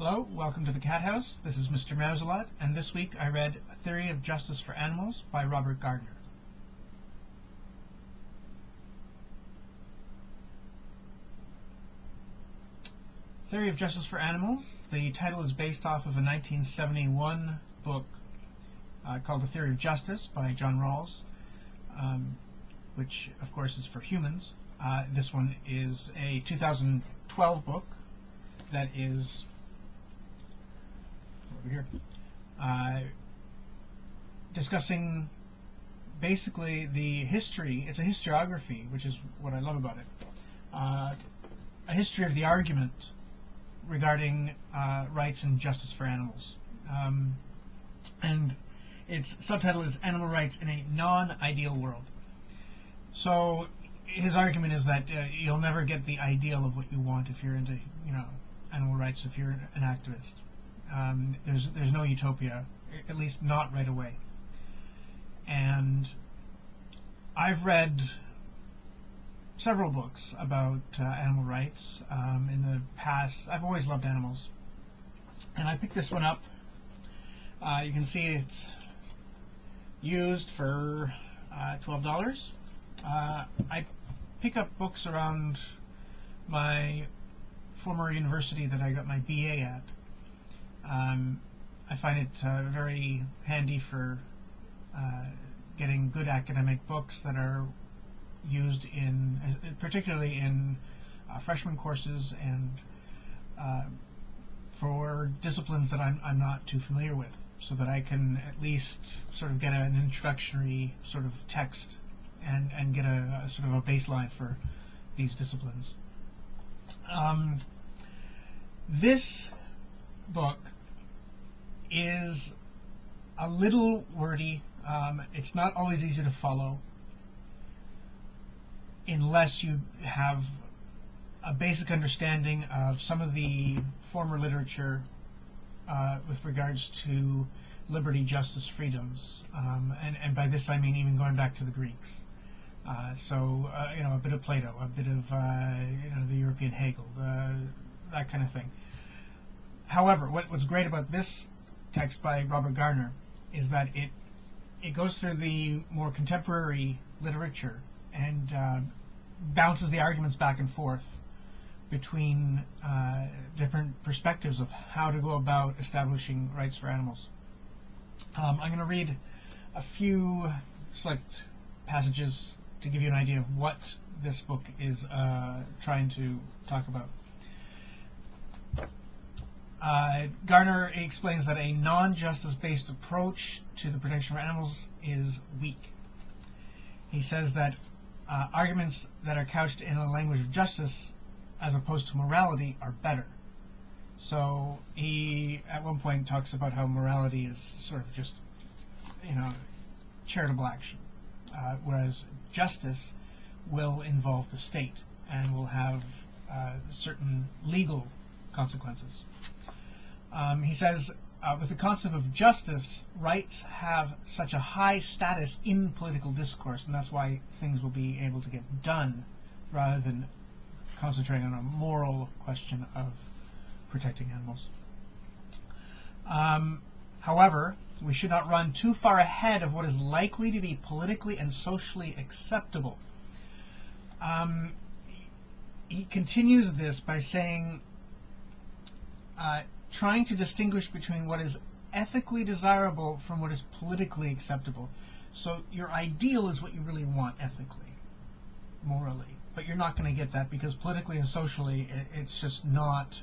Hello, welcome to the Cat House. This is Mr. MeowsAlot, and this week I read A Theory of Justice for Animals by Robert Garner. Theory of Justice for Animals. The title is based off of a 1971 book called A Theory of Justice by John Rawls, which of course is for humans. This one is a 2012 book that is over here, discussing basically the history. It's a historiography, which is what I love about it. A history of the argument regarding rights and justice for animals. And its subtitle is Animal Rights in a Non-Ideal World. So his argument is that you'll never get the ideal of what you want if you're into, animal rights, if you're an activist. There's no utopia, at least not right away. And I've read several books about animal rights in the past. I've always loved animals, and I picked this one up. You can see it's used for $12. I pick up books around my former university that I got my BA at. I find it very handy for getting good academic books that are used in, particularly in freshman courses and for disciplines that I'm not too familiar with, so that I can at least sort of get an introductory sort of text and get a sort of a baseline for these disciplines. This book is a little wordy. It's not always easy to follow unless you have a basic understanding of some of the former literature with regards to liberty, justice, freedoms, and by this I mean even going back to the Greeks. So a bit of Plato, a bit of the European Hegel, that kind of thing. However, what's great about this text by Robert Garner is that it goes through the more contemporary literature and bounces the arguments back and forth between different perspectives of how to go about establishing rights for animals. I'm going to read a few select passages to give you an idea of what this book is trying to talk about. Garner explains that a non-justice-based approach to the protection of animals is weak. He says that arguments that are couched in a language of justice as opposed to morality are better. So he at one point talks about how morality is sort of just charitable action, whereas justice will involve the state and will have certain legal consequences. He says, with the concept of justice, rights have such a high status in political discourse, and that's why things will be able to get done rather than concentrating on a moral question of protecting animals. However, we should not run too far ahead of what is likely to be politically and socially acceptable. He continues this by saying, trying to distinguish between what is ethically desirable from what is politically acceptable. So your ideal is what you really want ethically, morally, but you're not going to get that because politically and socially it's just not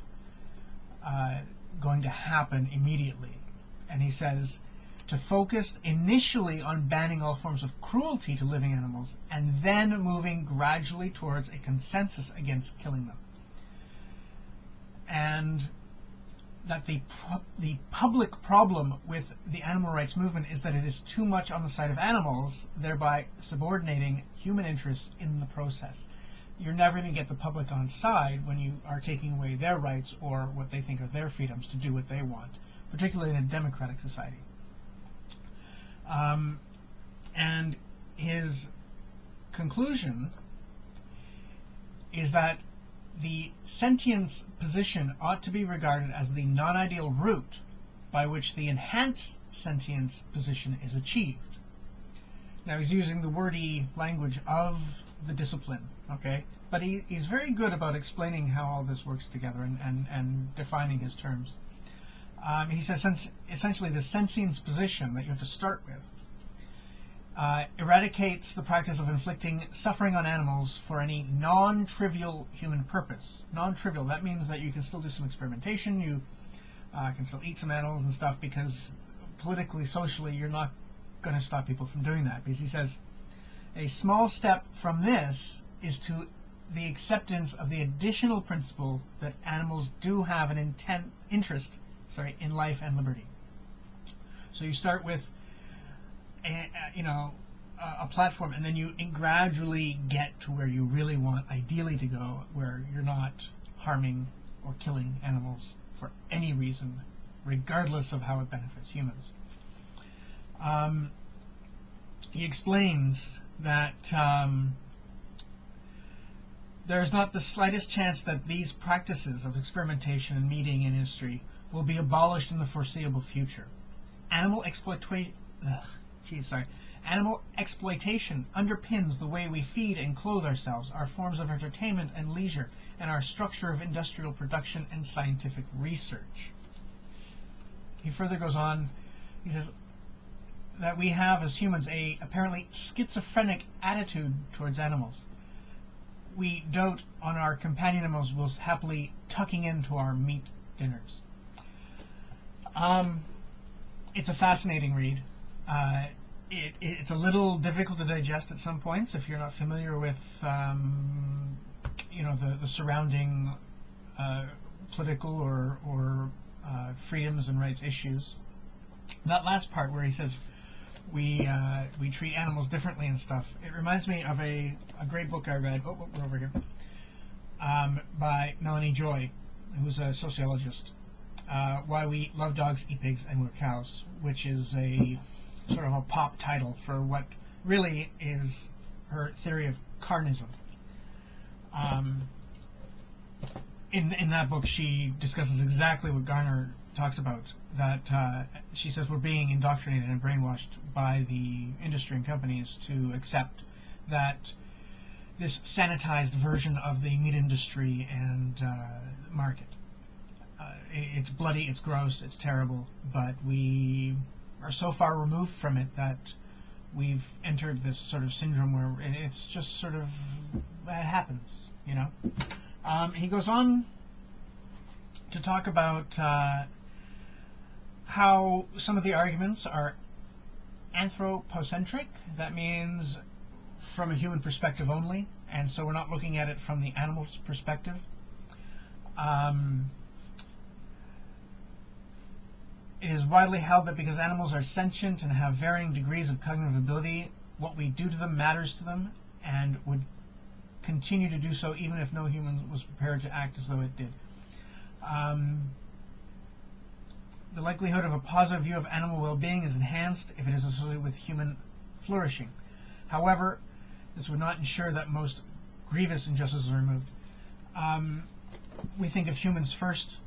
going to happen immediately. And he says to focus initially on banning all forms of cruelty to living animals and then moving gradually towards a consensus against killing them. And that the public problem with the animal rights movement is that it is too much on the side of animals, thereby subordinating human interests in the process. You're never going to get the public on side when you are taking away their rights or what they think are their freedoms to do what they want, particularly in a democratic society. And his conclusion is that the sentience position ought to be regarded as the non-ideal route by which the enhanced sentience position is achieved. Now he's using the wordy language of the discipline, okay? But he's very good about explaining how all this works together and defining his terms. He says essentially the sentience position that you have to start with eradicates the practice of inflicting suffering on animals for any non-trivial human purpose. Non-trivial, that means that you can still do some experimentation, you can still eat some animals and stuff, because politically, socially, you're not going to stop people from doing that. Because he says a small step from this is to the acceptance of the additional principle that animals do have an interest in life and liberty. So you start with a platform, and then you gradually get to where you really want ideally to go, where you're not harming or killing animals for any reason, regardless of how it benefits humans. He explains that there is not the slightest chance that these practices of experimentation and meeting in industry will be abolished in the foreseeable future. Animal exploitation underpins the way we feed and clothe ourselves, our forms of entertainment and leisure, and our structure of industrial production and scientific research. He further goes on, he says that we have as humans a apparently schizophrenic attitude towards animals. We dote on our companion animals whilst happily tucking into our meat dinners. It's a fascinating read. It's a little difficult to digest at some points if you're not familiar with the surrounding political or freedoms and rights issues. That last part where he says we treat animals differently and stuff, it reminds me of a great book I read, we're over here, by Melanie Joy, who's a sociologist, Why We Love Dogs, Eat Pigs, and We're Cows, which is a sort of a pop title for what really is her theory of carnism. In that book, she discusses exactly what Garner talks about, that she says we're being indoctrinated and brainwashed by the industry and companies to accept that this sanitized version of the meat industry and market. It's bloody, it's gross, it's terrible, but we are so far removed from it that we've entered this sort of syndrome where it's just sort of, it happens, you know. He goes on to talk about how some of the arguments are anthropocentric. That means from a human perspective only, and so we're not looking at it from the animal's perspective. It is widely held that because animals are sentient and have varying degrees of cognitive ability, what we do to them matters to them and would continue to do so even if no human was prepared to act as though it did. The likelihood of a positive view of animal well-being is enhanced if it is associated with human flourishing. However, this would not ensure that most grievous injustices are removed. We think of humans first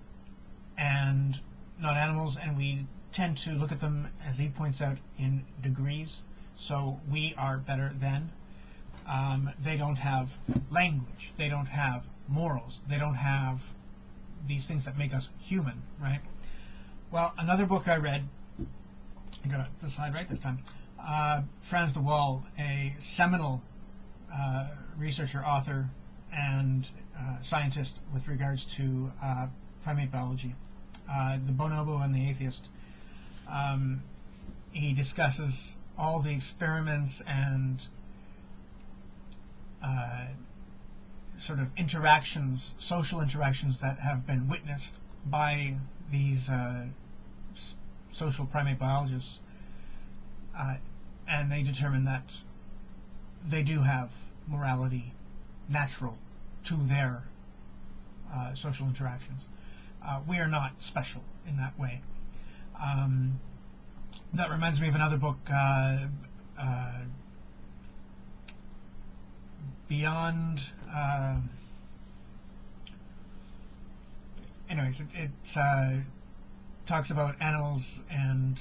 and not animals, and we tend to look at them, as he points out, in degrees. So we are better than. They don't have language. They don't have morals. They don't have these things that make us human, right? Well, another book I read, I got the slide right this time, Frans De Waal, a seminal researcher, author, and scientist with regards to primate biology, the bonobo and the atheist. He discusses all the experiments and sort of interactions, social interactions that have been witnessed by these social primate biologists, and they determine that they do have morality natural to their social interactions. We are not special in that way. That reminds me of another book, Beyond anyways, it talks about animals and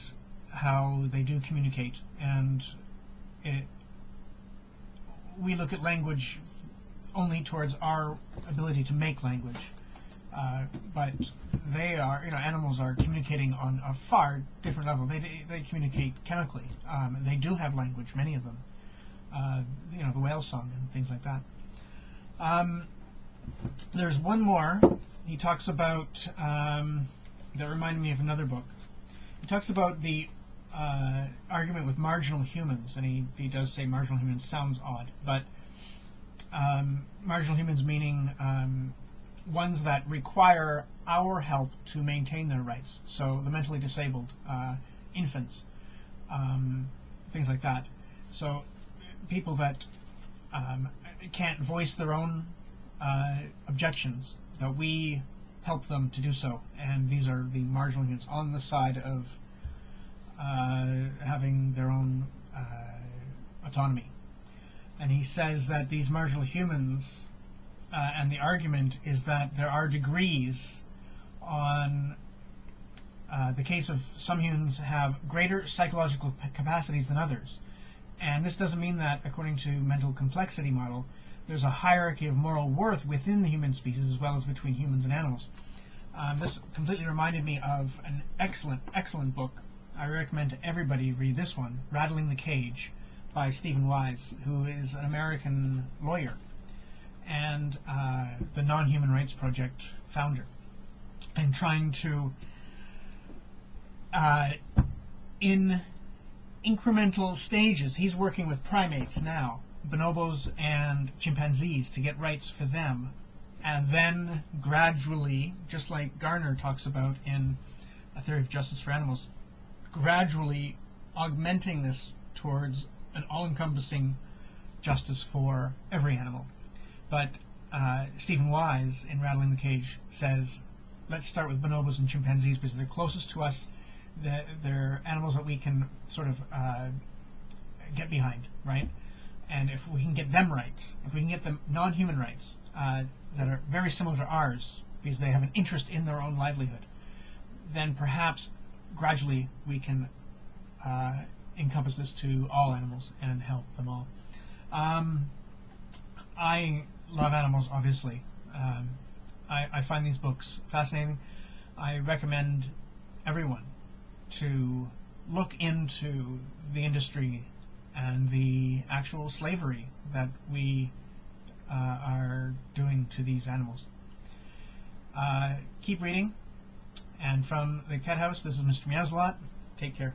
how they do communicate, and we look at language only towards our ability to make language, but they are, animals are communicating on a far different level. They communicate chemically. They do have language, many of them. The whale song and things like that. There's one more. He talks about, that reminded me of another book. He talks about the argument with marginal humans, and he does say marginal humans sounds odd, but marginal humans meaning ones that require our help to maintain their rights. So the mentally disabled, infants, things like that. So people that can't voice their own objections, that we help them to do so, and these are the marginal humans on the side of having their own autonomy. And he says that these marginal humans, and the argument is that there are degrees on the case of some humans have greater psychological capacities than others. And this doesn't mean that, according to mental complexity model, there's a hierarchy of moral worth within the human species as well as between humans and animals. This completely reminded me of an excellent book. I recommend to everybody read this one, Rattling the Cage, by Stephen Wise, who is an American lawyer and the Non-Human Rights Project founder, and trying to, in incremental stages, he's working with primates now, bonobos and chimpanzees, to get rights for them, and then gradually, just like Garner talks about in A Theory of Justice for Animals, gradually augmenting this towards an all-encompassing justice for every animal. But Stephen Wise in Rattling the Cage says, let's start with bonobos and chimpanzees because they're closest to us. They're animals that we can sort of get behind, right? And if we can get them rights, if we can get them non-human rights that are very similar to ours because they have an interest in their own livelihood, then perhaps gradually we can encompass this to all animals and help them all. I love animals, obviously. I find these books fascinating. I recommend everyone to look into the industry and the actual slavery that we are doing to these animals. Keep reading. And from the Cat House, this is Mr. MeowsAlot. Take care.